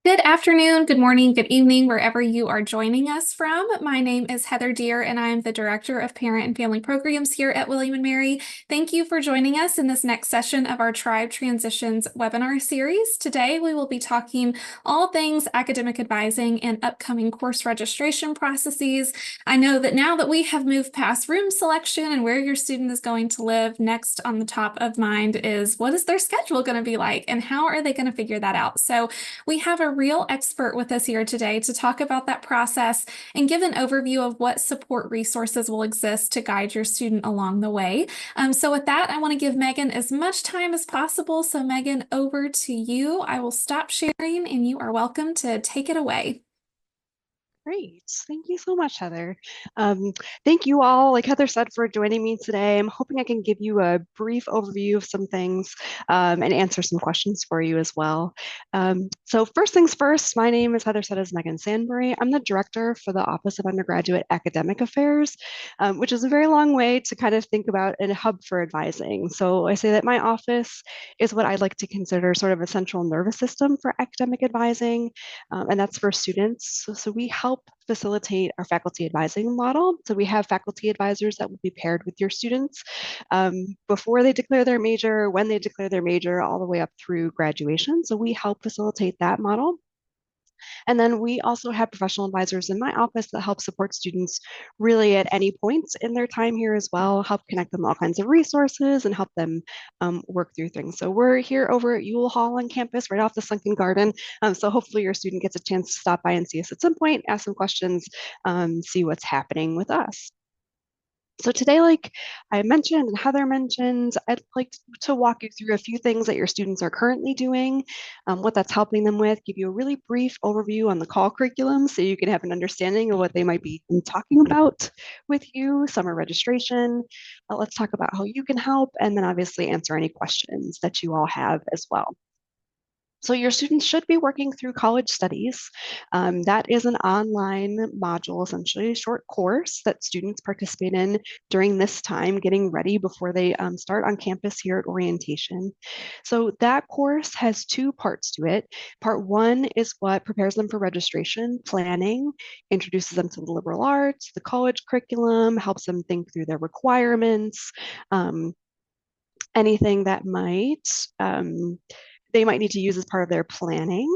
Good afternoon, good morning, good evening, wherever you are joining us from. My name is Heather Deer, and I am the Director of Parent and Family Programs here at William and Mary. Thank you for joining us in this next session of our Tribe Transitions webinar series. Today, we will be talking all things academic advising and upcoming course registration processes. I know that now that we have moved past room selection and where your student is going to live, next on the top of mind is what is their schedule going to be like and how are they going to figure that out? So we have a real expert with us here today to talk about that process and give an overview of what support resources will exist to guide your student along the way. So with that, I want to give Megan as much time as possible. So Megan, over to you. I will stop sharing and you are welcome to take it away. Great. Thank you so much, Heather. Thank you all, like Heather said, for joining me today. I'm hoping I can give you a brief overview of some things and answer some questions for you as well. So first things first, my name, as Heather said, is Megan Sanbury. I'm the director for the Office of Undergraduate Academic Affairs, which is a very long way to kind of think about a hub for advising. So I say that my office is what I'd like to consider sort of a central nervous system for academic advising, and that's for students. So we help facilitate our faculty advising model. So we have faculty advisors that will be paired with your students before they declare their major, when they declare their major, all the way up through graduation. So we help facilitate that model. And then we also have professional advisors in my office that help support students really at any points in their time here as well, help connect them to all kinds of resources and help them work through things. So we're here over at Ewell Hall on campus, right off the Sunken Garden. So hopefully your student gets a chance to stop by and see us at some point, ask some questions, see what's happening with us. So today, like I mentioned and Heather mentioned, I'd like to walk you through a few things that your students are currently doing, what that's helping them with, give you a really brief overview on the COLL curriculum so you can have an understanding of what they might be talking about with you, summer registration. Let's talk about how you can help, and then obviously answer any questions that you all have as well. So your students should be working through college studies. That is an online module, essentially a short course that students participate in during this time, getting ready before they start on campus here at orientation. So that course has two parts to it. Part one is what prepares them for registration, planning, introduces them to the liberal arts, the college curriculum, helps them think through their requirements, anything that they might need to use as part of their planning.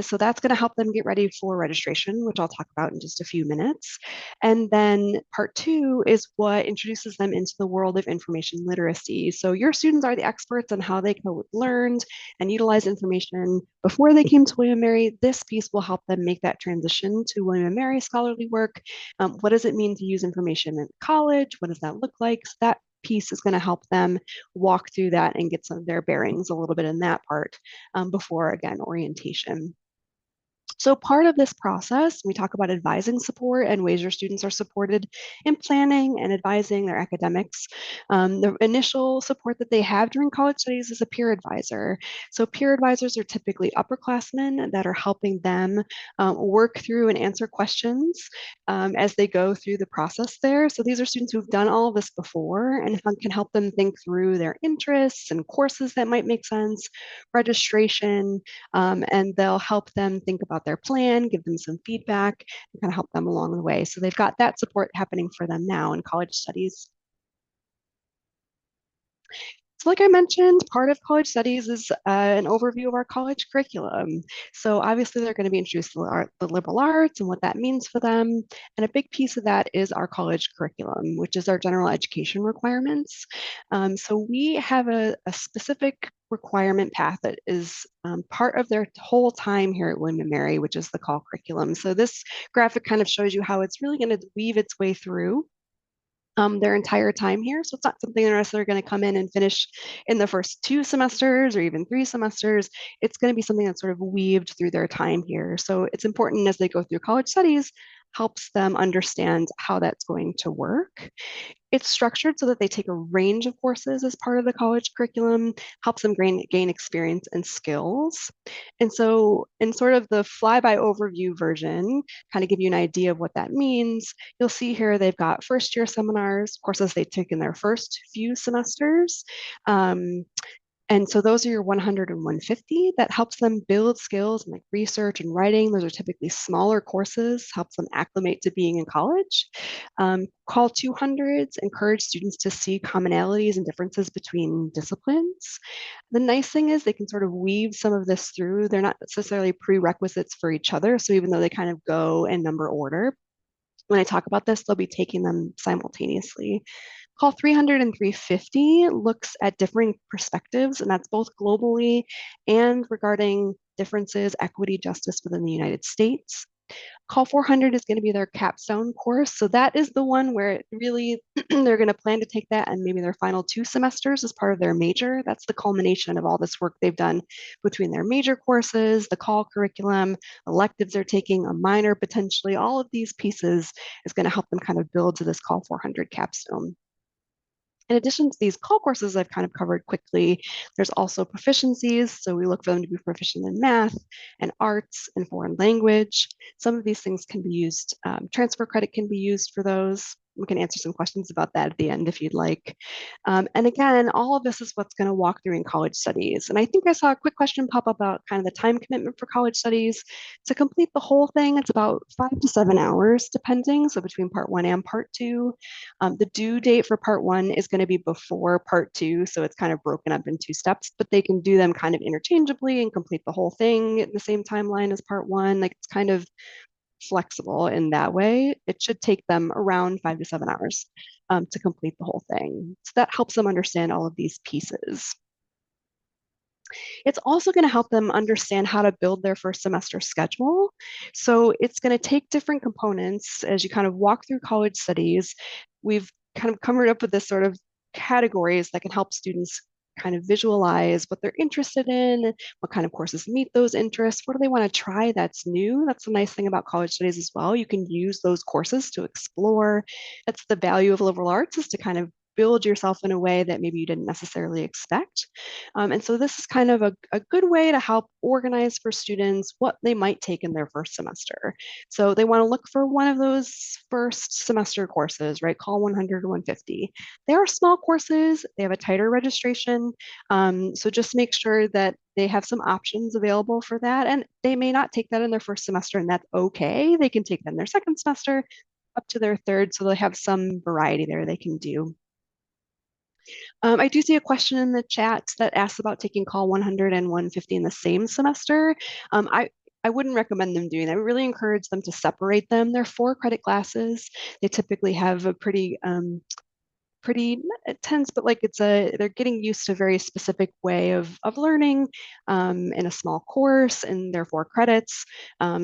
So that's going to help them get ready for registration, which I'll talk about in just a few minutes. And then part two is what introduces them into the world of information literacy. So your students are the experts on how they learned and utilize information before they came to William & Mary. This piece will help them make that transition to William & Mary scholarly work. What does it mean to use information in college? What does that look like? So that piece is going to help them walk through that and get some of their bearings a little bit in that part before, again, orientation. So part of this process, we talk about advising support and ways your students are supported in planning and advising their academics. The initial support that they have during college studies is a peer advisor. So peer advisors are typically upperclassmen that are helping them work through and answer questions as they go through the process there. So these are students who've done all of this before and can help them think through their interests and courses that might make sense, registration, and they'll help them think about their plan, give them some feedback, and kind of help them along the way. So they've got that support happening for them now in college studies. So like I mentioned, part of college studies is an overview of our college curriculum. So obviously they're going to be introduced to the liberal arts and what that means for them. And a big piece of that is our college curriculum, which is our general education requirements. So we have a specific requirement path that is part of their whole time here at William & Mary, which is the COLL curriculum. So this graphic kind of shows you how it's really going to weave its way through their entire time here. So it's not something they're necessarily going to come in and finish in the first 2 semesters or even 3 semesters. It's going to be something that's sort of weaved through their time here. So it's important as they go through college studies, helps them understand how that's going to work. It's structured so that they take a range of courses as part of the college curriculum, helps them gain experience and skills. And so in sort of the flyby overview version, kind of give you an idea of what that means, you'll see here they've got first year seminars, courses they take in their first few semesters. And so those are your 100 and 150. That helps them build skills in like research and writing. Those are typically smaller courses, helps them acclimate to being in college. Call 200s encourage students to see commonalities and differences between disciplines. The nice thing is they can sort of weave some of this through. They're not necessarily prerequisites for each other. So even though they kind of go in number order, when I talk about this, they'll be taking them simultaneously. Call 300 and 350 looks at differing perspectives, and that's both globally and regarding differences, equity, justice within the United States. Call 400 is going to be their capstone course. So that is the one where it really they're going to plan to take that and maybe their final 2 semesters as part of their major. That's the culmination of all this work they've done between their major courses, the call curriculum, electives they're taking, a minor potentially. All of these pieces is going to help them kind of build to this call 400 capstone. In addition to these call courses I've kind of covered quickly, there's also proficiencies. So we look for them to be proficient in math and arts and foreign language. Some of these things can be used, transfer credit can be used for those. We can answer some questions about that at the end if you'd like. And again, all of this is what's going to walk through in college studies. And I think I saw a quick question pop up about kind of the time commitment for college studies. To complete the whole thing, it's about 5 to 7 hours, depending. So between part one and part two. The due date for part one is going to be before part two. So it's kind of broken up in 2 steps, but they can do them kind of interchangeably and complete the whole thing in the same timeline as part one. Like it's kind of flexible in that way. It should take them around 5 to 7 hours to complete the whole thing. So that helps them understand all of these pieces. It's also going to help them understand how to build their first semester schedule. So it's going to take different components as you kind of walk through college studies. We've kind of covered up with this sort of categories that can help students kind of visualize what they're interested in, what kind of courses meet those interests, what do they want to try that's new. That's the nice thing about college studies as well. You can use those courses to explore. That's the value of liberal arts, is to kind of build yourself in a way that maybe you didn't necessarily expect. And so this is kind of a good way to help organize for students what they might take in their first semester. So they want to look for one of those first semester courses, right? Call 100 or 150. They are small courses, they have a tighter registration. So just make sure that they have some options available for that. And they may not take that in their first semester, and that's okay. They can take that in their second semester up to their third. So they have some variety there they can do. I do see a question in the chat that asks about taking call 100 and 150 in the same semester. I wouldn't recommend them doing that. I really encourage them to separate them. They're 4 credit classes. They typically have a pretty not intense, but like they're getting used to a very specific way of learning in a small course, and they're 4 credits.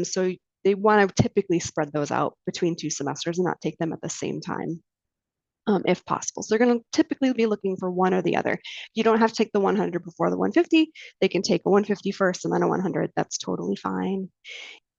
So they want to typically spread those out between 2 semesters and not take them at the same time if possible. So they're going to typically be looking for one or the other. You don't have to take the 100 before the 150. They can take a 150 first and then a 100. That's totally fine.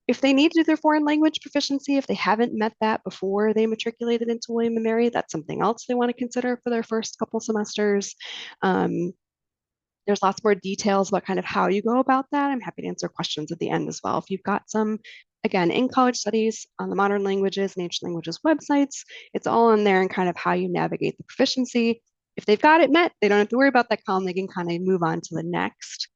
If they need to do their foreign language proficiency, if they haven't met that before they matriculated into William and Mary, that's something else they want to consider for their first couple semesters. There's lots more details about kind of how you go about that. I'm happy to answer questions at the end as well. If you've got some, again, in college studies on the modern languages and ancient languages websites, it's all in there and kind of how you navigate the proficiency. If they've got it met, they don't have to worry about that column. They can kind of move on to the next.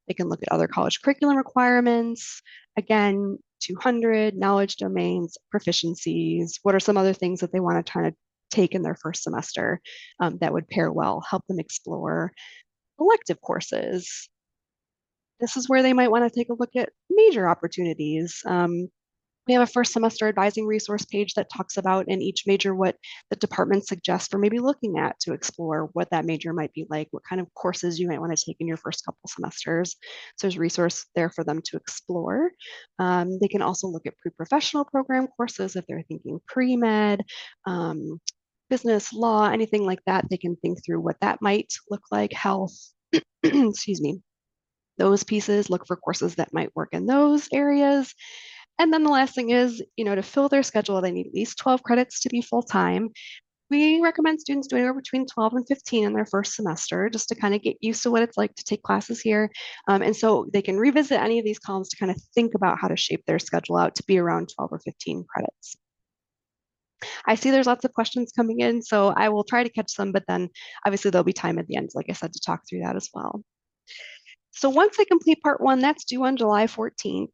They can look at other college curriculum requirements. Again, 200, knowledge domains, proficiencies. What are some other things that they want to try to take in their first semester that would pair well, help them explore elective courses. This is where they might want to take a look at major opportunities. We have a first semester advising resource page that talks about in each major what the department suggests for maybe looking at to explore what that major might be like, what kind of courses you might want to take in your first couple semesters. So there's a resource there for them to explore. They can also look at pre-professional program courses if they're thinking pre-med, business, law, anything like that. They can think through what that might look like, health, excuse me, those pieces, look for courses that might work in those areas. And then the last thing is, to fill their schedule, they need at least 12 credits to be full time. We recommend students doing anywhere between 12 and 15 in their first semester, just to kind of get used to what it's like to take classes here. And so they can revisit any of these columns to kind of think about how to shape their schedule out to be around 12 or 15 credits. I see there's lots of questions coming in, so I will try to catch them, but then obviously there'll be time at the end, like I said, to talk through that as well. So once they complete part one, that's due on July 14th.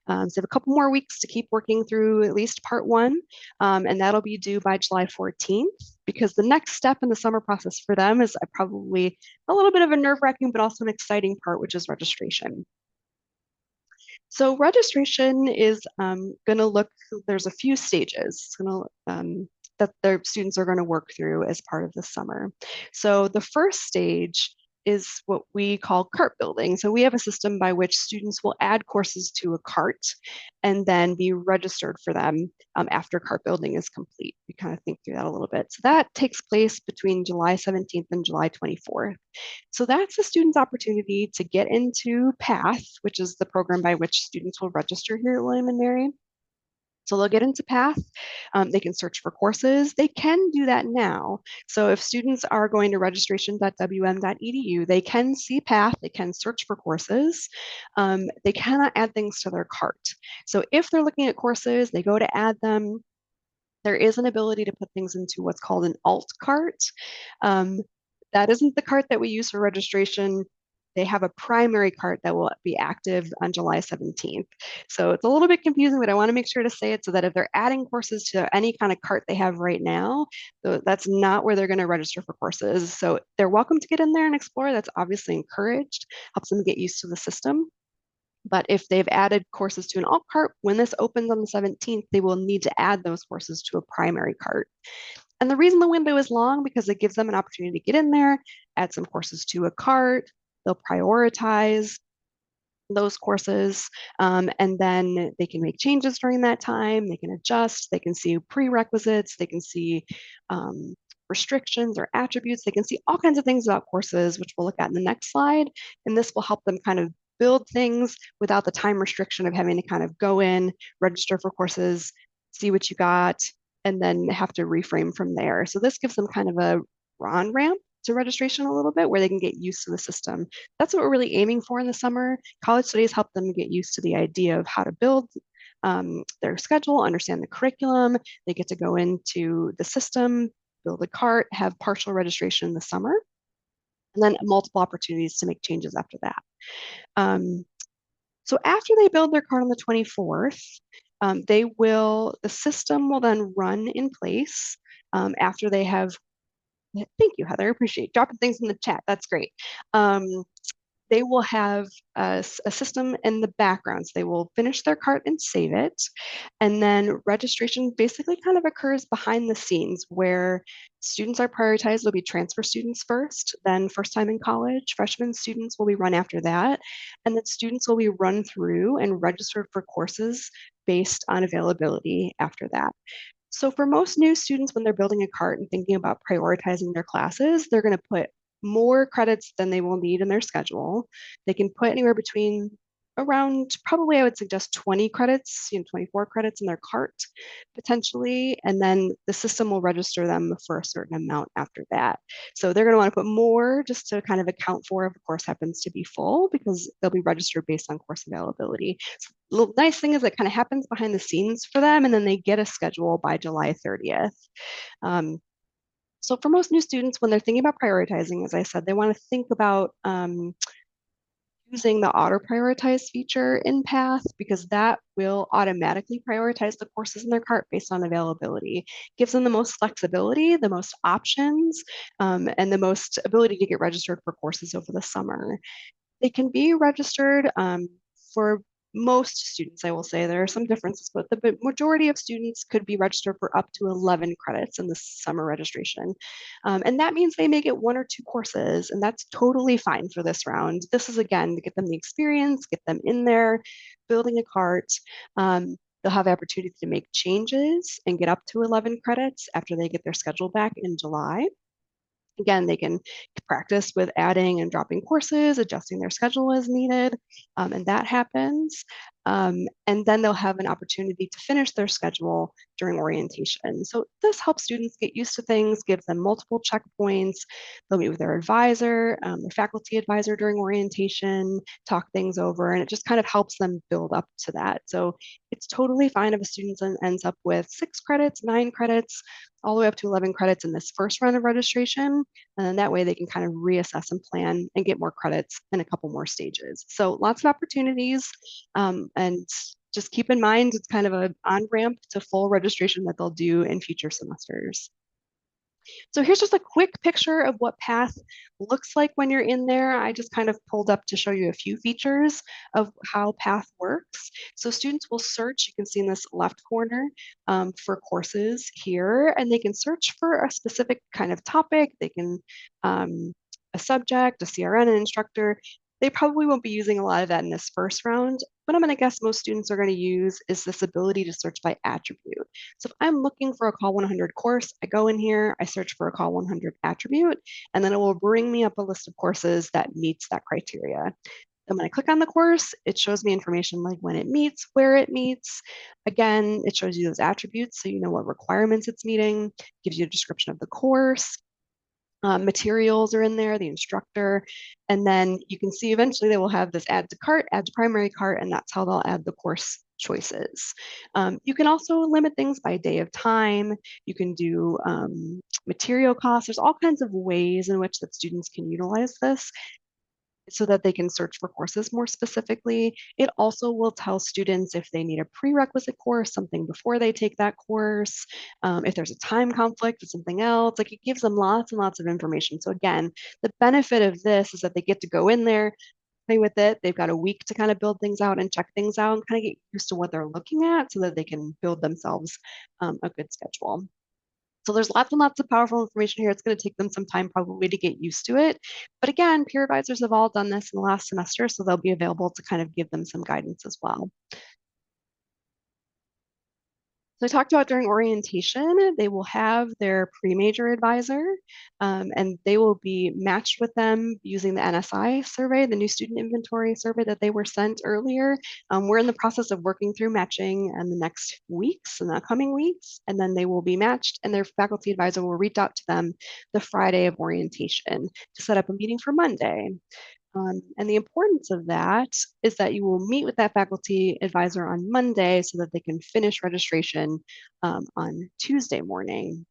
So they have a couple more weeks to keep working through at least part one, and that'll be due by July 14th, because the next step in the summer process for them is probably a little bit of a nerve-wracking, but also an exciting part, which is registration. So registration is going to look, there's a few stages that their students are going to work through as part of the summer. So the first stage is what we call cart building. So we have a system by which students will add courses to a cart and then be registered for them after cart building is complete. We kind of think through that a little bit. So that takes place between July 17th and July 24th. So that's the student's opportunity to get into PATH, which is the program by which students will register here at William and Mary. So they'll get into PATH. They can search for courses. They can do that now. So if students are going to registration.wm.edu, they can see PATH. They can search for courses. They cannot add things to their cart. So if they're looking at courses, they go to add them. There is an ability to put things into what's called an alt cart. Um, that isn't the cart that we use for registration. They have a primary cart that will be active on July 17th. So it's a little bit confusing, but I want to make sure to say it so that if they're adding courses to any kind of cart they have right now, that's not where they're going to register for courses. So they're welcome to get in there and explore. That's obviously encouraged, helps them get used to the system. But if they've added courses to an alt cart, when this opens on the 17th, they will need to add those courses to a primary cart. And the reason the window is long, because it gives them an opportunity to get in there, add some courses to a cart, they'll prioritize those courses, and then they can make changes during that time. They can adjust, they can see prerequisites, they can see restrictions or attributes. They can see all kinds of things about courses, which we'll look at in the next slide. And this will help them kind of build things without the time restriction of having to kind of go in, register for courses, see what you got, and then have to reframe from there. So this gives them kind of a on-ramp to registration a little bit where they can get used to the system. That's what we're really aiming for in the summer. College studies help them get used to the idea of how to build their schedule, understand the curriculum. They get to go into the system, build a cart, have partial registration in the summer, and then multiple opportunities to make changes after that. So after they build their cart on the 24th, the system will then run in place after they have. Thank you, Heather. Appreciate dropping things in the chat. That's great. They will have a system in the background. So they will finish their cart and save it. And then registration basically kind of occurs behind the scenes where students are prioritized. There'll be transfer students first, then first time in college. Freshman students will be run after that. And then students will be run through and registered for courses based on availability after that. So for most new students, when they're building a cart and thinking about prioritizing their classes, they're going to put more credits than they will need in their schedule. They can put anywhere between around, probably I would suggest 20 credits, 24 credits in their cart potentially, and then the system will register them for a certain amount after that. So they're going to want to put more just to kind of account for if the course happens to be full, because they'll be registered based on course availability. So the nice thing is it kind of happens behind the scenes for them, and then they get a schedule by July 30th. So for most new students, when they're thinking about prioritizing, as I said, they want to think about using the auto prioritize feature in PATH, because that will automatically prioritize the courses in their cart based on availability. Gives them the most flexibility, the most options, and the most ability to get registered for courses over the summer. They can be registered for most students, I will say. There are some differences, but the majority of students could be registered for up to 11 credits in the summer registration. And that means they may get one or two courses, and that's totally fine for this round. This is, again, to get them the experience, get them in there, building a cart. They'll have the opportunity to make changes and get up to 11 credits after they get their schedule back in July. Again, they can practice with adding and dropping courses, adjusting their schedule as needed, and that happens. And then they'll have an opportunity to finish their schedule during orientation. So this helps students get used to things, gives them multiple checkpoints. They'll meet with their advisor, their faculty advisor during orientation, talk things over, and it just kind of helps them build up to that. So it's totally fine if a student ends up with 6 credits, 9 credits, all the way up to 11 credits in this first round of registration. And then that way they can kind of reassess and plan and get more credits in a couple more stages. So lots of opportunities. And just keep in mind, it's kind of an on-ramp to full registration that they'll do in future semesters. So here's just a quick picture of what PATH looks like when you're in there. I just kind of pulled up to show you a few features of how PATH works. So students will search, you can see in this left corner, for courses here, and they can search for a specific kind of topic. They can, a subject, a CRN, an instructor. They probably won't be using a lot of that in this first round. What I'm going to guess most students are going to use is this ability to search by attribute. So if I'm looking for a COLL 100 course, I go in here, I search for a COLL 100 attribute, and then it will bring me up a list of courses that meets that criteria. And when I click on the course, it shows me information like when it meets, where it meets. Again, it shows you those attributes so you know what requirements it's meeting, gives you a description of the course. Materials are in there, the instructor, and then you can see eventually they will have this add to cart, add to primary cart, and that's how they'll add the course choices. You can also limit things by day of time. You can do material costs. There's all kinds of ways in which that students can utilize this so that they can search for courses more specifically. It also will tell students if they need a prerequisite course, something before they take that course, if there's a time conflict with something else. Like, it gives them lots and lots of information. So again, the benefit of this is that they get to go in there, play with it. They've got a week to kind of build things out and check things out and kind of get used to what they're looking at so that they can build themselves a good schedule. So there's lots and lots of powerful information here. It's going to take them some time probably to get used to it. But again, peer advisors have all done this in the last semester, so they'll be available to kind of give them some guidance as well. So I talked about during orientation, they will have their pre-major advisor, and they will be matched with them using the NSI survey, the new student inventory survey that they were sent earlier. We're in the process of working through matching in the next weeks, in the upcoming weeks, and then they will be matched and their faculty advisor will reach out to them the Friday of orientation to set up a meeting for Monday. And the importance of that is that you will meet with that faculty advisor on Monday so that they can finish registration on Tuesday morning.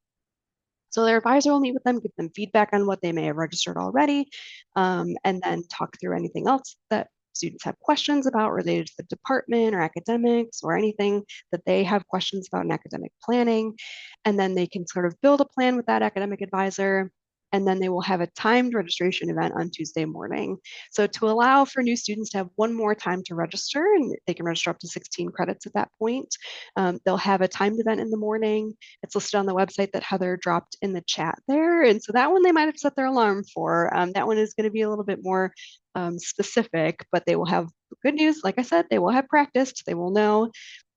So their advisor will meet with them, give them feedback on what they may have registered already, and then talk through anything else that students have questions about related to the department or academics or anything that they have questions about in academic planning. And then they can sort of build a plan with that academic advisor, and then they will have a timed registration event on Tuesday morning. So to allow for new students to have one more time to register, and they can register up to 16 credits at that point, they'll have a timed event in the morning. It's listed on the website that Heather dropped in the chat there. And so that one they might have set their alarm for. That one is going to be a little bit more specific, but they will have good news. Like I said, they will have practiced. They will know.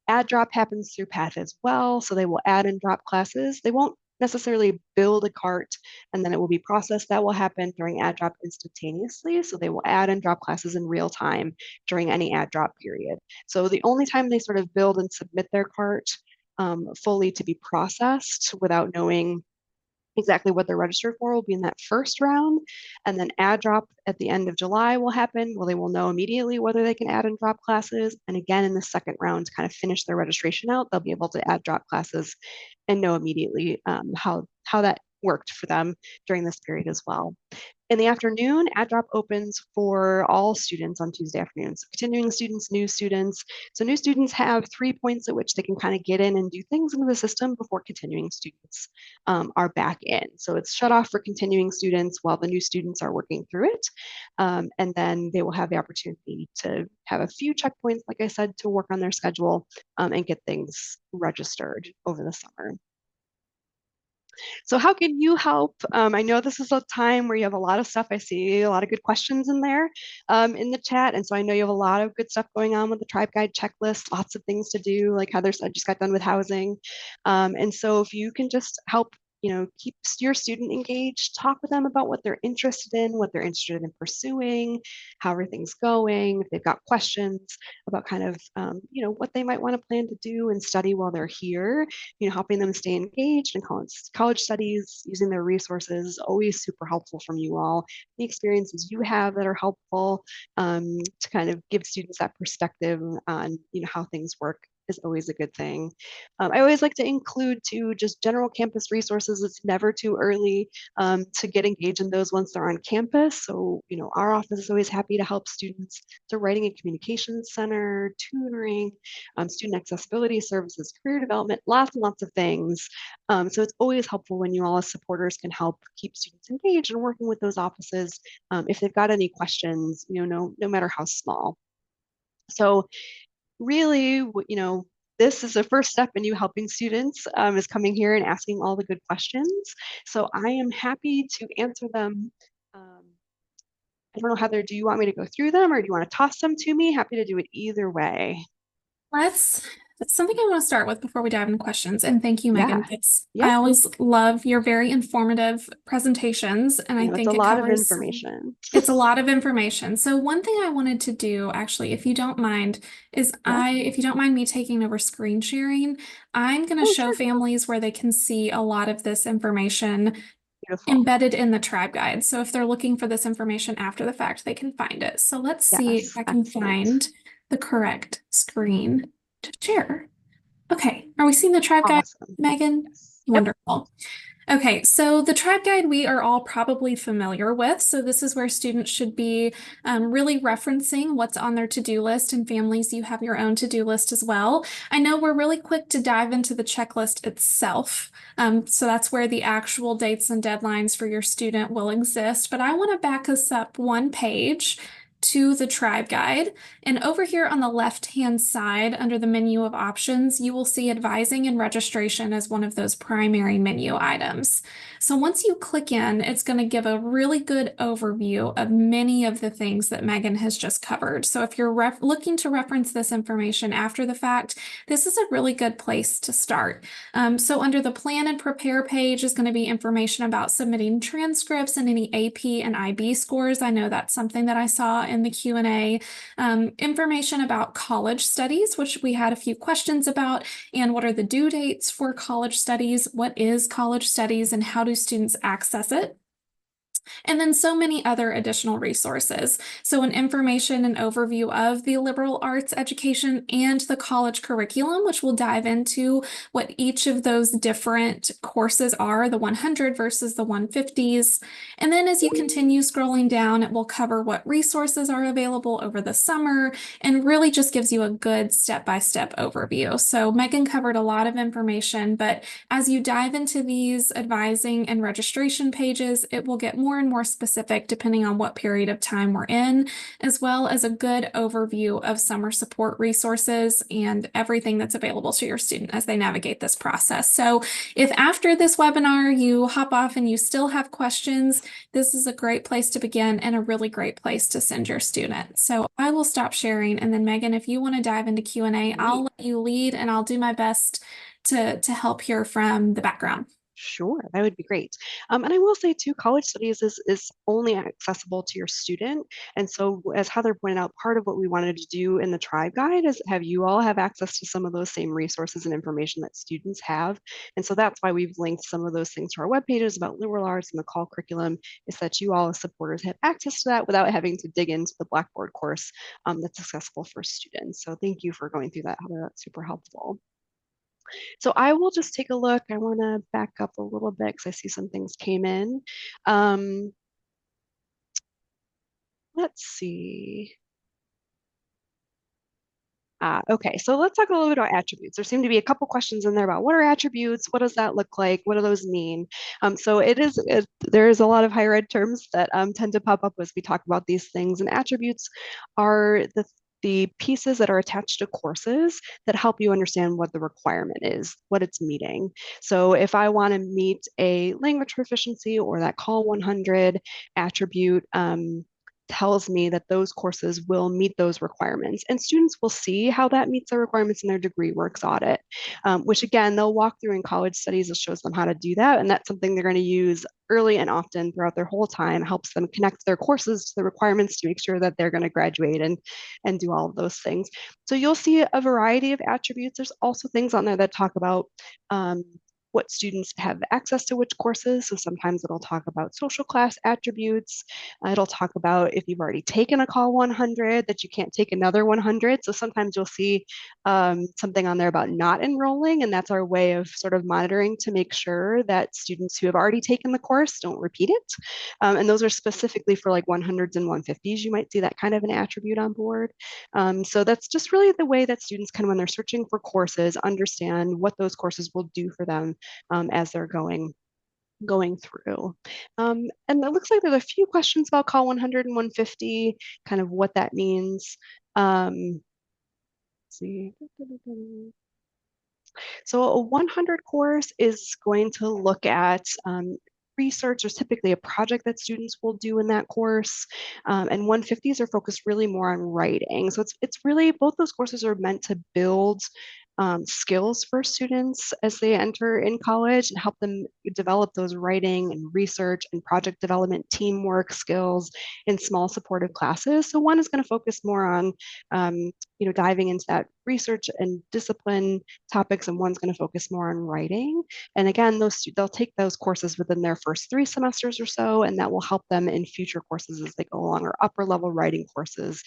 Add drop happens through PATH as well. So they will add and drop classes. They won't necessarily build a cart and then it will be processed. That will happen during add drop instantaneously. So they will add and drop classes in real time during any add drop period. So the only time they sort of build and submit their cart fully to be processed without knowing exactly what they're registered for will be in that first round. And then add drop at the end of July will happen. Well, they will know immediately whether they can add and drop classes. And again, in the second round, to kind of finish their registration out, they'll be able to add drop classes and know immediately how that worked for them during this period as well. In the afternoon, add drop opens for all students on Tuesday afternoons. Continuing students, new students. So new students have 3 points at which they can kind of get in and do things into the system before continuing students are back in. So it's shut off for continuing students while the new students are working through it. And then they will have the opportunity to have a few checkpoints, like I said, to work on their schedule and get things registered over the summer. So how can you help? I know this is a time where you have a lot of stuff. I see a lot of good questions in there in the chat. And so I know you have a lot of good stuff going on with the Tribe Guide checklist, lots of things to do. Like Heather said, just got done with housing. And so if you can just help keep your student engaged, talk with them about what they're interested in, what they're interested in pursuing, how everything's going, if they've got questions about kind of, what they might want to plan to do and study while they're here, helping them stay engaged in college studies, using their resources is always super helpful from you all. The experiences you have that are helpful to kind of give students that perspective on, how things work is always a good thing. I always like to include too just general campus resources. It's never too early to get engaged in those once they're on campus. So, our office is always happy to help students. So writing and communications center, tutoring, student accessibility services, career development, lots and lots of things. So it's always helpful when you all as supporters can help keep students engaged and working with those offices if they've got any questions, no matter how small. So really, this is the first step in you helping students is coming here and asking all the good questions. So I am happy to answer them. I don't know, Heather, do you want me to go through them or do you want to toss them to me? Happy to do it either way. That's something I want to start with before we dive into questions. And thank you, Yeah, Megan. I yep. always love your very informative presentations, and I It's a think lot of information. it's a lot of information. So one thing I wanted to do, actually, if you don't mind, is Yeah. if you don't mind me taking over screen sharing, I'm going to Oh, show sure. families where they can see a lot of this information Beautiful. embedded in the tribe guide. So if they're looking for this information after the fact, they can find it. So let's see if Yes, I can excellent. find the correct screen to share. Okay, are we seeing the tribe guide, Awesome. Megan? Yes. Yep. Wonderful. Okay, so the tribe guide we are all probably familiar with. So this is where students should be really referencing what's on their to-do list, and families, you have your own to-do list as well. I know we're really quick to dive into the checklist itself. So that's where the actual dates and deadlines for your student will exist. But I want to back us up one page to the tribe guide. And over here on the left-hand side, under the menu of options, you will see advising and registration as one of those primary menu items. So once you click in, it's going to give a really good overview of many of the things that Megan has just covered. So if you're looking to reference this information after the fact, this is a really good place to start. So under the plan and prepare page is going to be information about submitting transcripts and any AP and IB scores. I know that's something that I saw in the Q&A. Information about college studies, which we had a few questions about, and what are the due dates for college studies, what is college studies, and how do students access it? And then so many other additional resources. So an information and overview of the liberal arts education and the college curriculum, which we'll dive into what each of those different courses are, the 100 versus the 150s. And then as you continue scrolling down, it will cover what resources are available over the summer and really just gives you a good step-by-step overview. So Megan covered a lot of information, but as you dive into these advising and registration pages, it will get more and more specific depending on what period of time we're in, as well as a good overview of summer support resources and everything that's available to your student as they navigate this process. So if after this webinar you hop off and you still have questions, this is a great place to begin and a really great place to send your student. So I will stop sharing, and then Megan, if you want to dive into Q&A, I'll Great. let you lead and I'll do my best to help hear from the background. Sure, that would be great. And I will say too, college studies is only accessible to your student. And so as Heather pointed out, part of what we wanted to do in the tribe guide is have you all have access to some of those same resources and information that students have. And so that's why we've linked some of those things to our web pages about liberal arts and the COLL curriculum, is that you all as supporters have access to that without having to dig into the Blackboard course that's accessible for students. So thank you for going through that, Heather. That's super helpful. So I will just take a look. I want to back up a little bit because I see some things came in. Um, let's see. Okay, so let's talk a little bit about attributes. There seem to be a couple questions in there about what are attributes? What does that look like? What do those mean? So there is a lot of higher ed terms that tend to pop up as we talk about these things. And attributes are the pieces that are attached to courses that help you understand what the requirement is, what it's meeting. So if I want to meet a language proficiency or that COLL 100 attribute, tells me that those courses will meet those requirements. And students will see how that meets their requirements in their degree works audit, which again, they'll walk through in college studies that shows them how to do that. And that's something they're going to use early and often throughout their whole time, helps them connect their courses to the requirements to make sure that they're going to graduate and do all of those things. So you'll see a variety of attributes. There's also things on there that talk about what students have access to which courses. So sometimes it'll talk about social class attributes. It'll talk about if you've already taken a COLL 100 that you can't take another 100. So sometimes you'll see something on there about not enrolling, and that's our way of sort of monitoring to make sure that students who have already taken the course don't repeat it. And those are specifically for like 100s and 150s. You might see that kind of an attribute on board. So that's just really the way that students can, when they're searching for courses, understand what those courses will do for them as they're going through. And it looks like there's a few questions about COLL 100 and 150, kind of what that means. Let's see. So a 100 course is going to look at research. There's typically a project that students will do in that course. And 150s are focused really more on writing. So it's really, both those courses are meant to build skills for students as they enter in college and help them develop those writing and research and project development, teamwork skills in small supportive classes. So one is going to focus more on, diving into that research and discipline topics, and one's going to focus more on writing. And again, they'll take those courses within their first 3 semesters or so, and that will help them in future courses as they go along, or upper level writing courses,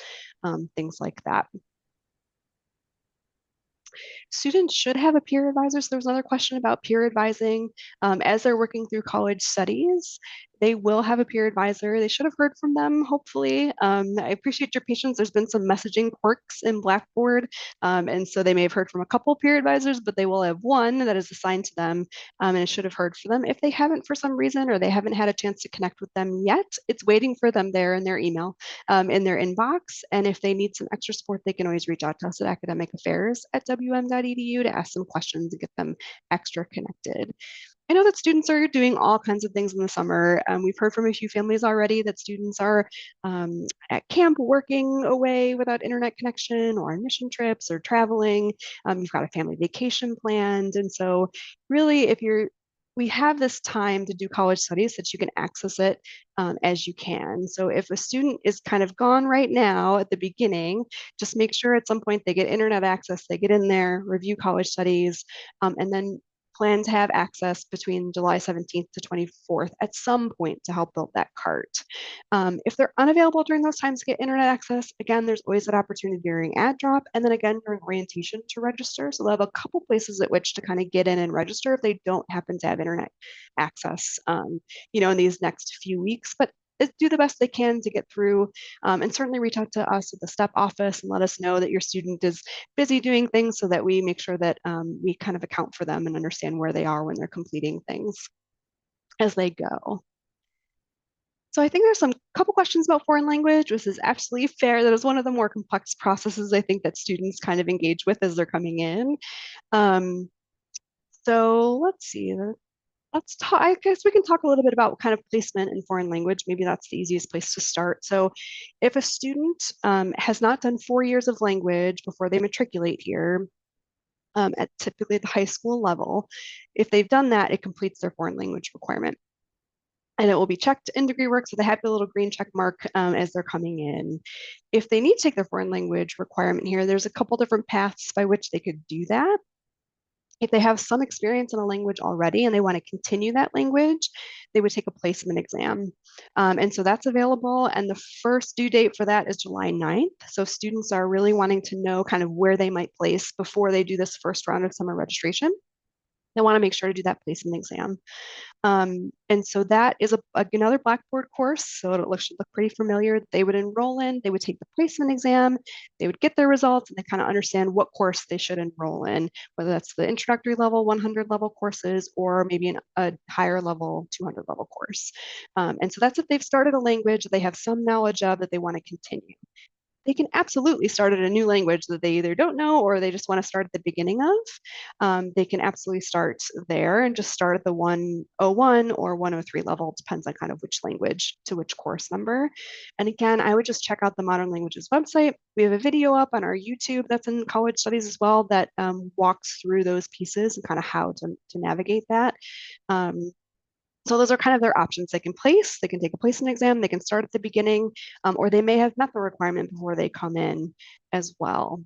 things like that. Students should have a peer advisor. So there was another question about peer advising. As they're working through college studies, they will have a peer advisor. They should have heard from them, hopefully. I appreciate your patience. There's been some messaging quirks in Blackboard. And so they may have heard from a couple peer advisors, but they will have one that is assigned to them, and it should have heard from them. If they haven't for some reason, or they haven't had a chance to connect with them yet, it's waiting for them there in their email, in their inbox. And if they need some extra support, they can always reach out to us at academicaffairs@wm.edu to ask some questions and get them extra connected. I know that students are doing all kinds of things in the summer. We've heard from a few families already that students are at camp working away without internet connection, or on mission trips, or traveling. You've got a family vacation planned. And so really, we have this time to do college studies so that you can access it as you can. So if a student is kind of gone right now at the beginning, just make sure at some point they get internet access, they get in there, review college studies, and then plan to have access between July 17th to 24th at some point to help build that cart. If they're unavailable during those times to get internet access, again, there's always that opportunity during ad drop, and then again during orientation to register. So they'll have a couple places at which to kind of get in and register if they don't happen to have internet access, in these next few weeks. But do the best they can to get through, and certainly reach out to us at the STEP office and let us know that your student is busy doing things, so that we make sure that we kind of account for them and understand where they are when they're completing things as they go. So I think there's some couple questions about foreign language, which is absolutely fair. That is one of the more complex processes I think that students kind of engage with as they're coming in. So let's see. Let's talk, I guess we can talk a little bit about what kind of placement in foreign language. Maybe that's the easiest place to start. So if a student has not done 4 years of language before they matriculate here, at typically the high school level, if they've done that, it completes their foreign language requirement. And it will be checked in degree work, so they have the little green check mark as they're coming in. If they need to take their foreign language requirement here, there's a couple different paths by which they could do that. If they have some experience in a language already and they want to continue that language, they would take a placement exam. And so that's available. And the first due date for that is July 9th. So students are really wanting to know kind of where they might place before they do this first round of summer registration. They want to make sure to do that placement exam. And so that is another Blackboard course. So it should look pretty familiar. They would enroll in, they would take the placement exam, they would get their results, and they kind of understand what course they should enroll in, whether that's the introductory level, 100 level courses, or maybe a higher level, 200 level course. And so that's if they've started a language that they have some knowledge of that they want to continue. they can absolutely start at a new language that they either don't know or they just want to start at the beginning of. They can absolutely start there and just start at the 101 or 103 level. It depends on kind of which language to which course number. And again, I would just check out the Modern Languages website. We have a video up on our YouTube that's in college studies as well that walks through those pieces and kind of how to navigate that. Um, so those are kind of their options. They can place, they can take a placement exam, they can start at the beginning, or they may have met the requirement before they come in as well.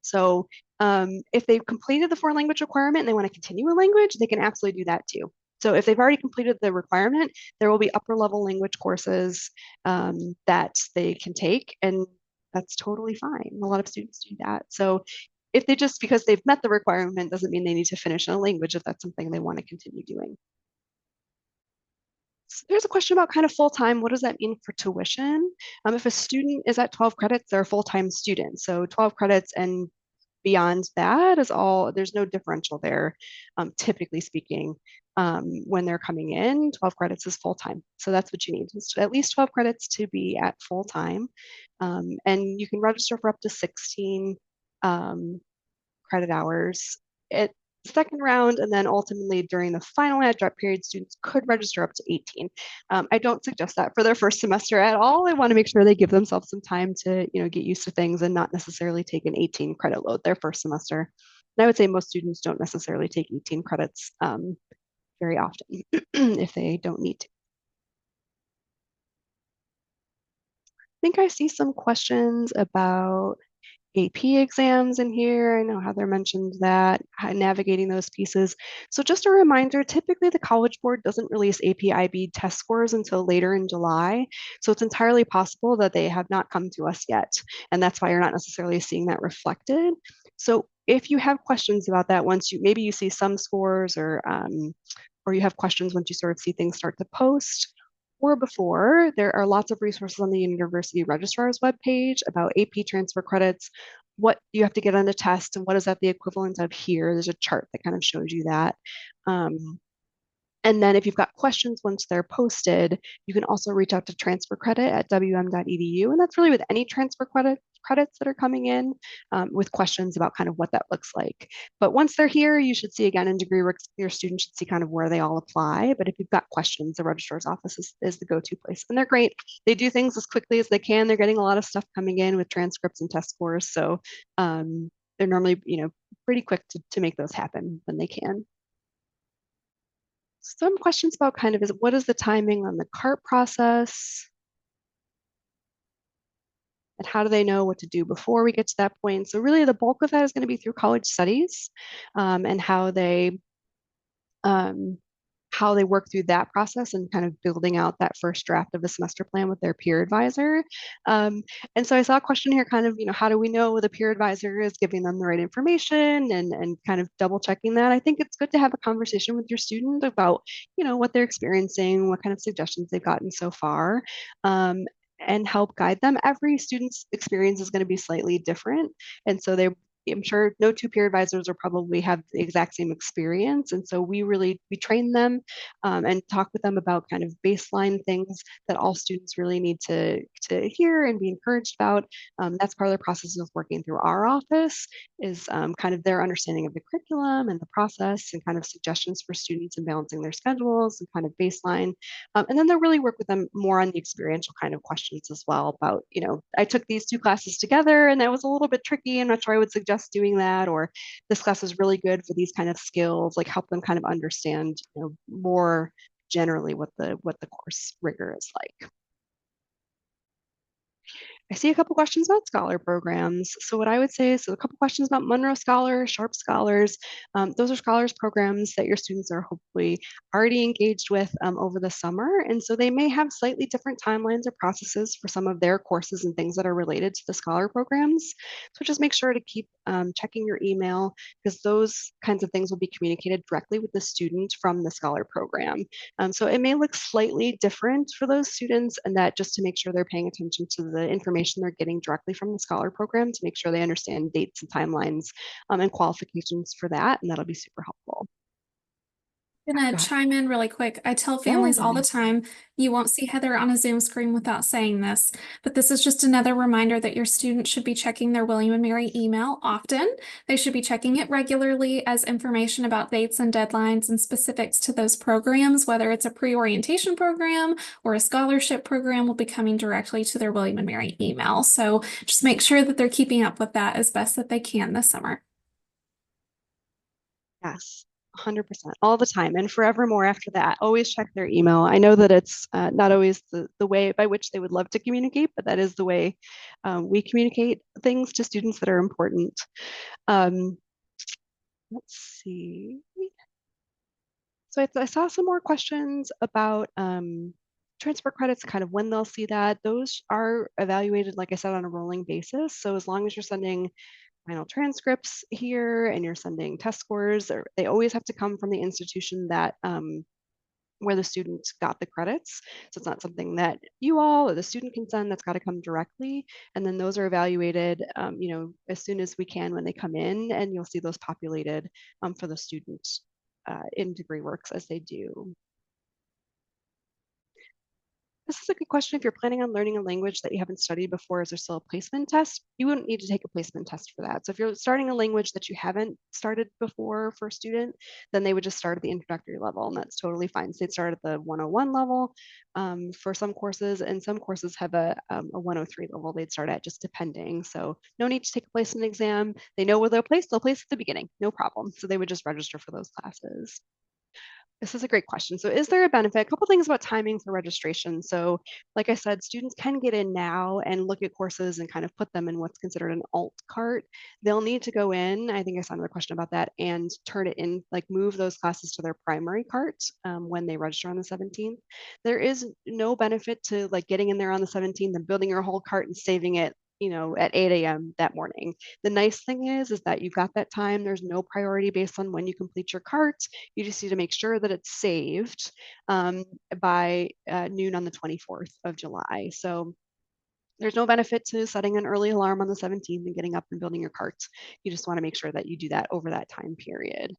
So if they've completed the foreign language requirement and they want to continue a language, they can absolutely do that too. So if they've already completed the requirement, there will be upper level language courses that they can take, and that's totally fine. A lot of students do that. So if they just, because they've met the requirement, doesn't mean they need to finish in a language if that's something they want to continue doing. There's a question about kind of full-time. What does that mean for tuition? If a student is at 12 credits, they're a full-time student. So 12 credits and beyond that is all, there's no differential there, typically speaking. When they're coming in, 12 credits is full-time. So that's what you need, is at least 12 credits to be at full-time. And you can register for up to 16 credit hours at second round, and then ultimately during the final add drop period, students could register up to 18. I don't suggest that for their first semester at all. I want to make sure they give themselves some time to, get used to things and not necessarily take an 18 credit load their first semester. And I would say most students don't necessarily take 18 credits very often if they don't need to. I think I see some questions about AP exams in here. I know Heather mentioned that, navigating those pieces. So just a reminder, typically the College Board doesn't release AP IB test scores until later in July. So it's entirely possible that they have not come to us yet. And that's why you're not necessarily seeing that reflected. So if you have questions about that, once maybe you see some scores or you have questions once you sort of see things start to post, or before, there are lots of resources on the University Registrar's webpage about AP transfer credits, what you have to get on the test, and what is that the equivalent of here. There's a chart that kind of shows you that. And then if you've got questions once they're posted, you can also reach out to transfer credit at wm.edu. And that's really with any transfer credits that are coming in with questions about kind of what that looks like. But once they're here, you should see again in degree works, your students should see kind of where they all apply. But if you've got questions, the registrar's office is the go-to place. And they're great. They do things as quickly as they can. They're getting a lot of stuff coming in with transcripts and test scores. So they're normally, pretty quick to make those happen when they can. Some questions about kind of what is the timing on the CART process? And how do they know what to do before we get to that point? So really the bulk of that is going to be through college studies and how they work through that process and kind of building out that first draft of the semester plan with their peer advisor. And so I saw a question here kind of, how do we know the peer advisor is giving them the right information and kind of double checking that? I think it's good to have a conversation with your student about, what they're experiencing, what kind of suggestions they've gotten so far. And help guide them. Every student's experience is going to be slightly different. And so I'm sure no two peer advisors will probably have the exact same experience. And so we train them and talk with them about kind of baseline things that all students really need to hear and be encouraged about. That's part of the process of working through our office is kind of their understanding of the curriculum and the process and kind of suggestions for students and balancing their schedules and kind of baseline. And then they'll really work with them more on the experiential kind of questions as well about, I took these two classes together and that was a little bit tricky. I'm not sure I would suggest doing that, or this class is really good for these kind of skills, like help them kind of understand, more generally what the course rigor is like. I see a couple questions about scholar programs. So what I would say is, a couple questions about Monroe Scholars, Sharp Scholars. Those are scholars programs that your students are hopefully already engaged with over the summer. And so they may have slightly different timelines or processes for some of their courses and things that are related to the scholar programs. So just make sure to keep checking your email because those kinds of things will be communicated directly with the student from the scholar program. So it may look slightly different for those students, and that just to make sure they're paying attention to the information they're getting directly from the scholar program to make sure they understand dates and timelines and qualifications for that, and that'll be super helpful. Gonna Go ahead. chime in really quick. I tell families all Yeah. the time, you won't see Heather on a Zoom screen without saying this, but this is just another reminder that your students should be checking their William and Mary email often. They should be checking it regularly as information about dates and deadlines and specifics to those programs, whether it's a pre-orientation program or a scholarship program, will be coming directly to their William and Mary email. So just make sure that they're keeping up with that as best that they can this summer. Yes, 100%, all the time and forevermore after that. Always check their email. I know that it's not always the way by which they would love to communicate, but that is the way we communicate things to students that are important. Um, let's see. So I saw some more questions about transfer credits, kind of when they'll see that. Those are evaluated, like I said, on a rolling basis. So as long as you're sending final transcripts here and you're sending test scores, they always have to come from the institution that where the student got the credits. So it's not something that you all or the student can send. That's got to come directly. And then those are evaluated, as soon as we can when they come in, and you'll see those populated for the students in degree works as they do. This is a good question. If you're planning on learning a language that you haven't studied before, is there still a placement test? You wouldn't need to take a placement test for that. So if you're starting a language that you haven't started before for a student, then they would just start at the introductory level, and that's totally fine. So they'd start at the 101 level for some courses, and some courses have a 103 level they'd start at, just depending. So no need to take a placement exam. They know where they'll place at the beginning, no problem. So they would just register for those classes. This is a great question. So is there a benefit? A couple things about timing for registration. So like I said, students can get in now and look at courses and kind of put them in what's considered an alt cart. They'll need to go in, I think I saw another question about that, and turn it in, like move those classes to their primary cart when they register on the 17th. There is no benefit to like getting in there on the 17th and building your whole cart and saving it at 8 a.m. that morning. The nice thing is that you've got that time. There's no priority based on when you complete your cart. You just need to make sure that it's saved by noon on the 24th of July. So there's no benefit to setting an early alarm on the 17th and getting up and building your cart. You just want to make sure that you do that over that time period.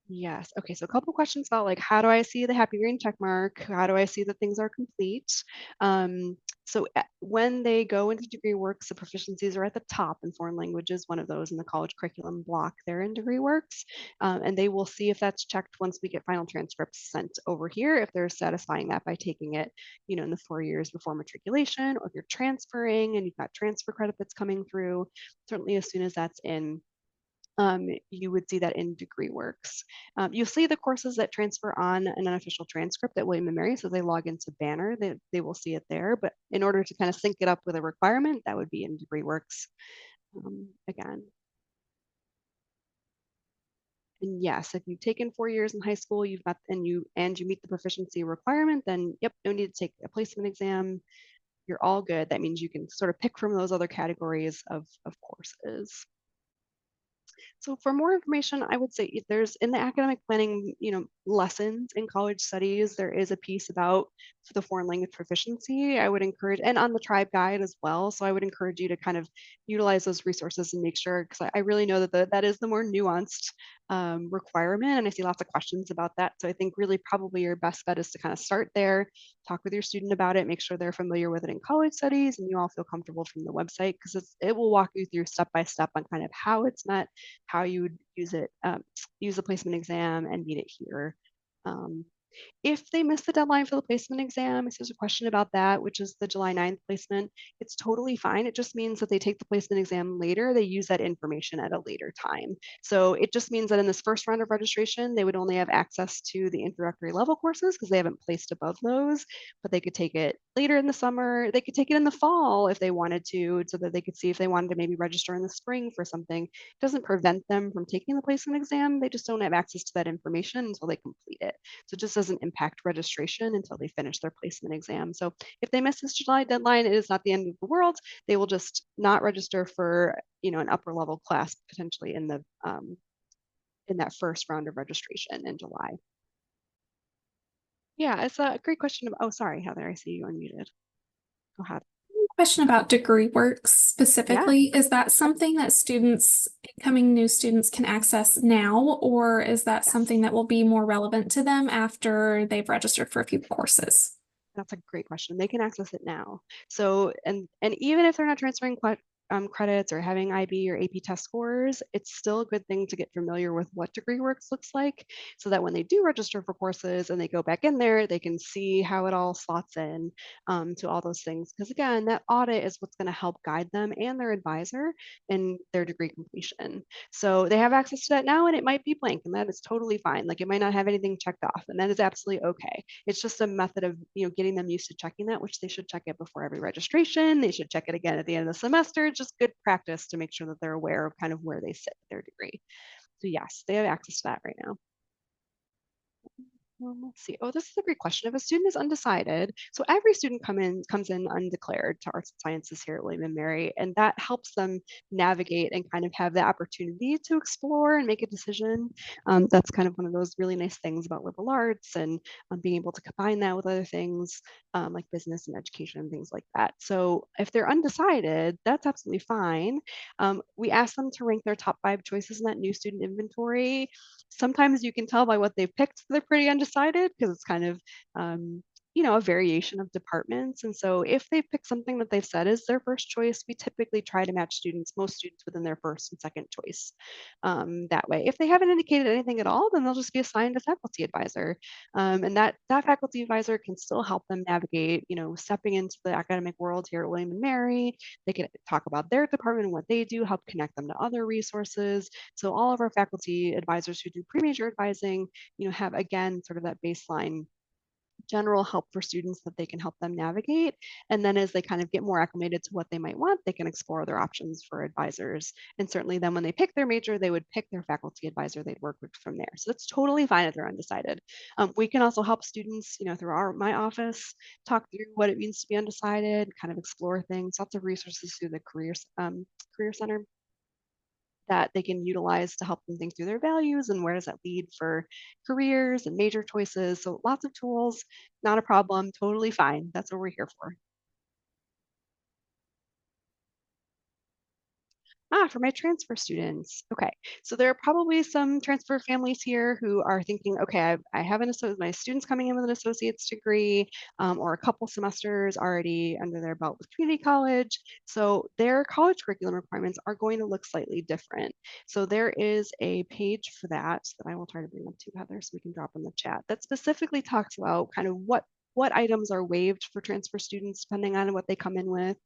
Yes. Okay. So a couple questions about like, how do I see the happy green check mark? How do I see that things are complete? When they go into degree works, the proficiencies are at the top in foreign languages, one of those in the college curriculum block there in degree works. And they will see if that's checked once we get final transcripts sent over here, if they're satisfying that by taking it, in the 4 years before matriculation, or if you're transferring and you've got transfer credit that's coming through, certainly as soon as that's in, you would see that in degree works. You'll see the courses that transfer on an unofficial transcript at William & Mary, so they log into Banner, they will see it there, but in order to kind of sync it up with a requirement, that would be in degree works again. And yes, if you've taken 4 years in high school, you've got and you meet the proficiency requirement, then yep, no need to take a placement exam. You're all good. That means you can sort of pick from those other categories of courses. So for more information, I would say if there's in the academic planning, lessons in college studies, there is a piece about the foreign language proficiency. I would encourage, and on the tribe guide as well. So I would encourage you to kind of utilize those resources and make sure, because I really know that that is the more nuanced requirement. And I see lots of questions about that. So I think really probably your best bet is to kind of start there, talk with your student about it, make sure they're familiar with it in college studies and you all feel comfortable from the website, because it will walk you through step by step on kind of how it's met, how you would use it, use the placement exam and meet it here. Um, if they miss the deadline for the placement exam, if there's a question about that, which is the July 9th placement, it's totally fine. It just means that they take the placement exam later. They use that information at a later time. So it just means that in this first round of registration, they would only have access to the introductory level courses because they haven't placed above those, but they could take it later in the summer. They could take it in the fall if they wanted to, so that they could see if they wanted to maybe register in the spring for something. It doesn't prevent them from taking the placement exam. They just don't have access to that information until they complete it. So it just doesn't impact registration until they finish their placement exam. So if they miss this July deadline, it is not the end of the world. They will just not register for an upper level class potentially in the in that first round of registration in July. Yeah, it's a great question. Oh, sorry, Heather, I see you unmuted. Go ahead. Question about degree work Yeah. specifically. Is that something that incoming new students can access now, or is that something Yes. that will be more relevant to them after they've registered for a few courses? That's a great question. They can access it now. So, and even if they're not transferring credits or having IB or AP test scores, it's still a good thing to get familiar with what degree works looks like, so that when they do register for courses and they go back in there, they can see how it all slots in to all those things. Because again, that audit is what's going to help guide them and their advisor in their degree completion. So they have access to that now, and it might be blank, and that is totally fine. Like it might not have anything checked off, and that is absolutely okay. It's just a method of getting them used to checking that, which they should check it before every registration. They should check it again at the end of the semester. Just good practice to make sure that they're aware of kind of where they sit with their degree. So yes, they have access to that right now. Let's see. Oh, this is a great question. If a student is undecided, so every student comes in undeclared to arts and sciences here at William and Mary, and that helps them navigate and kind of have the opportunity to explore and make a decision. That's kind of one of those really nice things about liberal arts, and being able to combine that with other things like business and education and things like that. So if they're undecided, that's absolutely fine. We ask them to rank their top 5 choices in that new student inventory. Sometimes you can tell by what they've picked they're pretty undecided, because it's kind of a variation of departments. And so if they've picked something that they've said is their first choice, we typically try to match most students within their first and second choice that way. If they haven't indicated anything at all, then they'll just be assigned a faculty advisor, and that faculty advisor can still help them navigate stepping into the academic world here at William and Mary. They can talk about their department and what they do, help connect them to other resources. So all of our faculty advisors who do pre-major advising, have again sort of that baseline general help for students that they can help them navigate. And then as they kind of get more acclimated to what they might want, they can explore other options for advisors. And certainly then when they pick their major, they would pick their faculty advisor they'd work with from there. So that's totally fine if they're undecided. We can also help students, through my office, talk through what it means to be undecided, kind of explore things, lots of resources through the career center that they can utilize to help them think through their values and where does that lead for careers and major choices. So lots of tools, not a problem, totally fine. That's what we're here for. For my transfer students. Okay, so there are probably some transfer families here who are thinking, okay, I have my students coming in with an associate's degree, or a couple semesters already under their belt with community college. So their college curriculum requirements are going to look slightly different. So there is a page for that I will try to bring up to Heather so we can drop in the chat that specifically talks about kind of what items are waived for transfer students depending on what they come in with,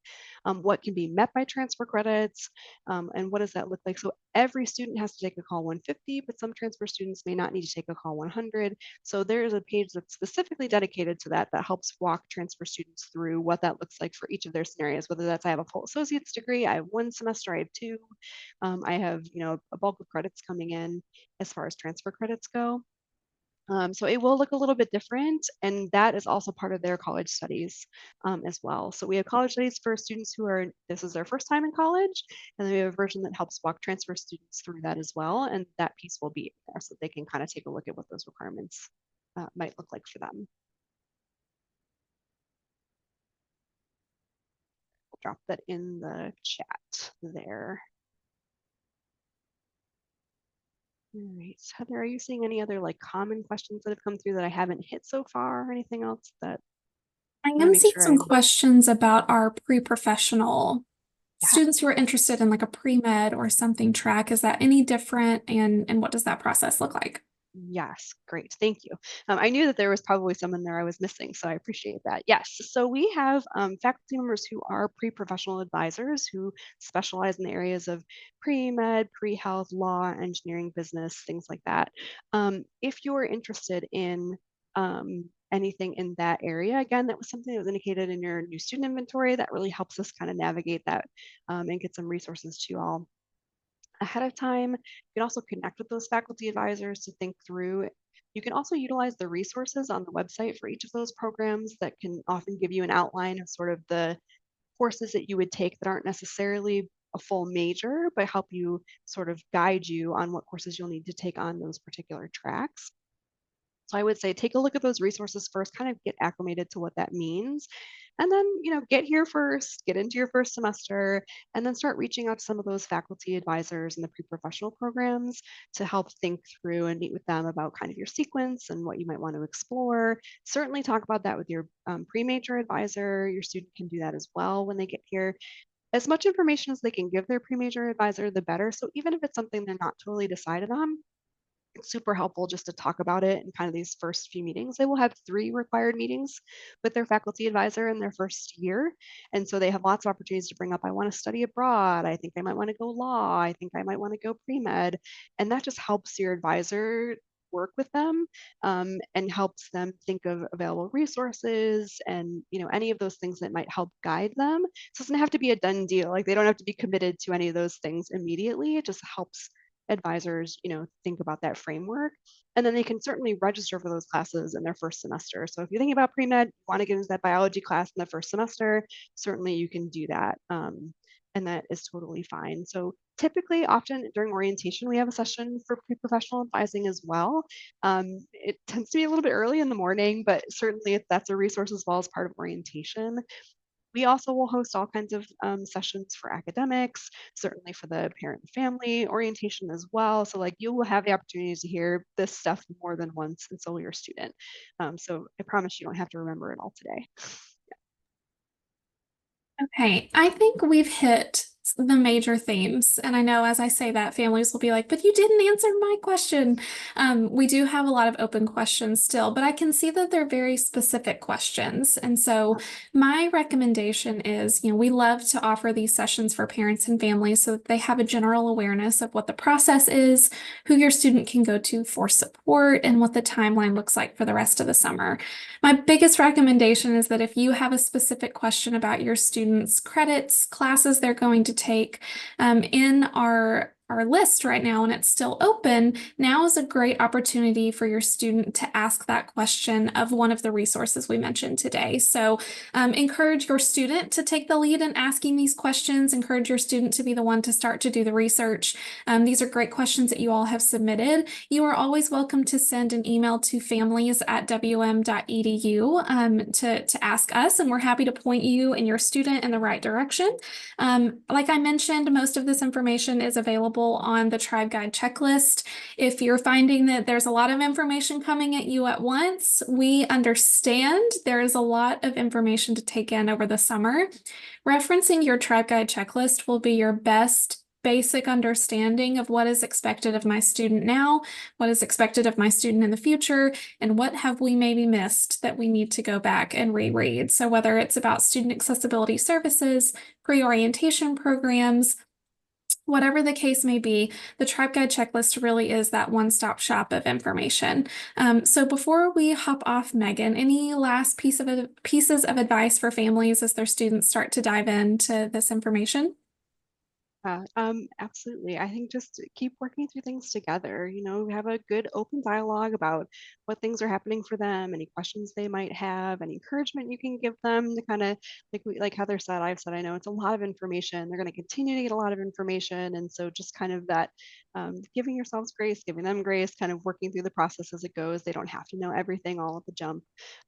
what can be met by transfer credits, and what does that look like? So every student has to take a call 150, but some transfer students may not need to take a call 100. So there is a page that's specifically dedicated to that helps walk transfer students through what that looks like for each of their scenarios, whether that's I have a full associate's degree, I have 1 semester, I have 2, I have a bulk of credits coming in as far as transfer credits go. So it will look a little bit different, and that is also part of their college studies as well. So we have college studies for students this is their first time in college, and then we have a version that helps walk transfer students through that as well, and that piece will be there so they can kind of take a look at what those requirements might look like for them. We'll drop that in the chat there. All right, Heather, are you seeing any other common questions that have come through that I haven't hit so far, or anything else that I I want to am make seeing sure some I, questions about our pre-professional yeah. students who are interested in like a pre-med or something track. Is that any different, and what does that process look like? Yes, great. Thank you. I knew that there was probably some in there I was missing, so I appreciate that. Yes, so we have faculty members who are pre-professional advisors who specialize in the areas of pre-med, pre-health, law, engineering, business, things like that. If you're interested in anything in that area, again, that was something that was indicated in your new student inventory that really helps us kind of navigate that and get some resources to you all ahead of time. You can also connect with those faculty advisors to think through. You can also utilize the resources on the website for each of those programs that can often give you an outline of sort of the courses that you would take that aren't necessarily a full major, but help you sort of guide you on what courses you'll need to take on those particular tracks. So I would say take a look at those resources first, kind of get acclimated to what that means. And then, get here first, get into your first semester, and then start reaching out to some of those faculty advisors in the pre-professional programs to help think through and meet with them about kind of your sequence and what you might want to explore. Certainly talk about that with your pre-major advisor. Your student can do that as well when they get here. As much information as they can give their pre-major advisor, the better. So even if it's something they're not totally decided on, it's super helpful just to talk about it in kind of these first few meetings. They will have 3 required meetings with their faculty advisor in their first year. And so they have lots of opportunities to bring up, I want to study abroad. I think I might want to go law. I think I might want to go pre-med. And that just helps your advisor work with them and helps them think of available resources and any of those things that might help guide them. So it doesn't have to be a done deal. Like they don't have to be committed to any of those things immediately. It just helps advisors, think about that framework. And then they can certainly register for those classes in their first semester. So if you're thinking about pre-med, you want to get into that biology class in the first semester, certainly you can do that. And that is totally fine. So typically, often during orientation, we have a session for pre-professional advising as well. It tends to be a little bit early in the morning, but certainly if that's a resource as well as part of orientation. We also will host all kinds of sessions for academics, certainly for the parent and family orientation as well. So like you will have the opportunity to hear this stuff more than once, and so will your student. So I promise you don't have to remember it all today. Okay, I think we've hit the major themes. And I know as I say that, families will be like, but you didn't answer my question. We do have a lot of open questions still, but I can see that they're very specific questions. And so my recommendation is, we love to offer these sessions for parents and families so that they have a general awareness of what the process is, who your student can go to for support, and what the timeline looks like for the rest of the summer. My biggest recommendation is that if you have a specific question about your students' credits, classes they're going to take, in our list right now and it's still open, now is a great opportunity for your student to ask that question of one of the resources we mentioned today. So encourage your student to take the lead in asking these questions. Encourage your student to be the one to start to do the research. These are great questions that you all have submitted. You are always welcome to send an email to families@wm.edu to ask us, and we're happy to point you and your student in the right direction. Like I mentioned, most of this information is available on the Tribe Guide checklist. If you're finding that there's a lot of information coming at you at once, we understand there is a lot of information to take in over the summer. Referencing your Tribe Guide checklist will be your best basic understanding of what is expected of my student now, what is expected of my student in the future, and what have we maybe missed that we need to go back and reread. So whether it's about student accessibility services, pre-orientation programs, whatever the case may be, the Tribe Guide checklist really is that one-stop shop of information. So before we hop off, Megan, any last pieces of advice for families as their students start to dive into this information? Absolutely. I think just keep working through things together. Have a good open dialogue about what things are happening for them, any questions they might have, any encouragement you can give them to kind of like Heather said, I've said, I know it's a lot of information. They're going to continue to get a lot of information. And so just kind of that giving yourselves grace, giving them grace, kind of working through the process as it goes. They don't have to know everything all at the jump.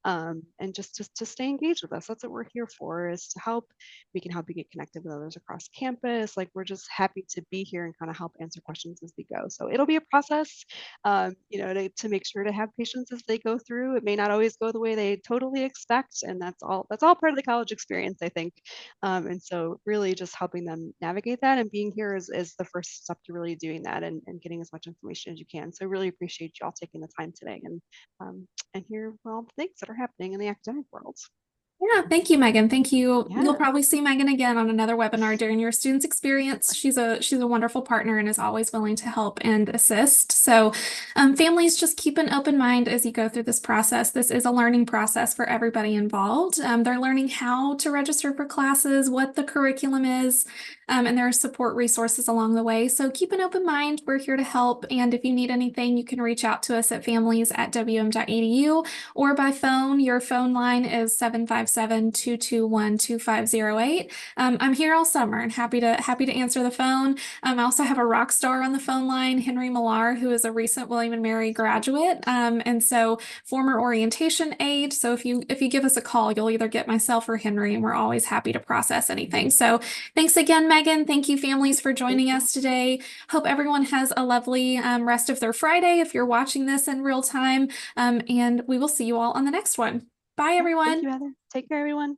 And just to stay engaged with us. That's what we're here for, is to help. We can help you get connected with others across campus. Like we're just happy to be here and kind of help answer questions as we go. So it'll be a process, to make sure to have patience as they go through. It may not always go the way they totally expect, and that's all part of the college experience, I think. And so really just helping them navigate that, and being here is the first step to really doing that, and getting as much information as you can. So really appreciate you all taking the time today and hear all the things that are happening in the academic world. Yeah, thank you, Megan. Thank you. You'll Yeah. probably see Megan again on another webinar during your students' experience. She's a wonderful partner and is always willing to help and assist. So families, just keep an open mind as you go through this process. This is a learning process for everybody involved. They're learning how to register for classes, what the curriculum is, and there are support resources along the way. So keep an open mind. We're here to help. And if you need anything, you can reach out to us at families@wm.edu or by phone. Your phone line is 757-221-2508. I'm here all summer and happy to answer the phone. I also have a rock star on the phone line, Henry Millar, who is a recent William and Mary graduate, and so former orientation aide. So if you give us a call, you'll either get myself or Henry, and we're always happy to process anything. So thanks again, Megan. Thank you, families, for Thank joining you. us today. Hope everyone has a lovely rest of their Friday if you're watching this in real time, and we will see you all on the next one. Bye, Thank everyone. you, Heather. Take care, everyone.